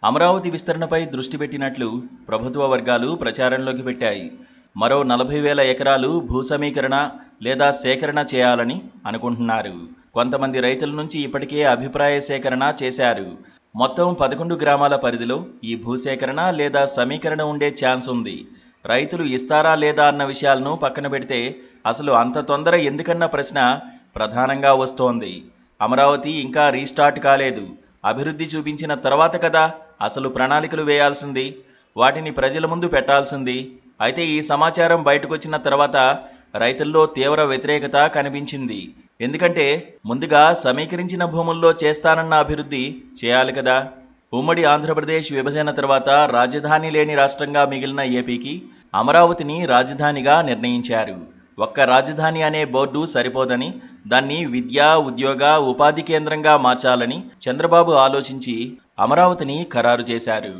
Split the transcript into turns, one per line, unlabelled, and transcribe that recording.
అమరావతి విస్తరణపై దృష్టి పెట్టినట్లు ప్రభుత్వ వర్గాలు ప్రచారంలోకి పెట్టాయి. మరో 40,000 ఎకరాలు భూసమీకరణ లేదా సేకరణ చేయాలని అనుకుంటున్నారు. కొంతమంది రైతుల నుంచి ఇప్పటికే అభిప్రాయ సేకరణ చేశారు. మొత్తం 11 గ్రామాల పరిధిలో ఈ భూసేకరణ లేదా సమీకరణ ఉండే ఛాన్స్ ఉంది. రైతులు ఇస్తారా లేదా అన్న విషయాలను పక్కన పెడితే అసలు అంత తొందర ఎందుకన్న ప్రశ్న ప్రధానంగా వస్తోంది. అమరావతి ఇంకా రీస్టార్ట్ కాలేదు. అభివృద్ధి చూపించిన తర్వాత కదా అసలు ప్రణాళికలు వేయాల్సింది, వాటిని ప్రజల ముందు పెట్టాల్సింది. అయితే ఈ సమాచారం బయటకొచ్చిన తర్వాత రైతుల్లో తీవ్ర వ్యతిరేకత కనిపించింది. ఎందుకంటే ముందుగా సమీకరించిన భూముల్లో చేస్తానన్న అభివృద్ధి చేయాలి కదా. ఉమ్మడి ఆంధ్రప్రదేశ్ విభజన తర్వాత రాజధాని లేని రాష్ట్రంగా మిగిలిన ఏపీకి అమరావతిని రాజధానిగా నిర్ణయించారు. ఒక్క రాజధాని అనే బోర్డు సరిపోదని, దాన్ని విద్య, ఉద్యోగ, ఉపాధి కేంద్రంగా మార్చాలని చంద్రబాబు ఆలోచించి అమరావతిని ఖరారు చేశారు.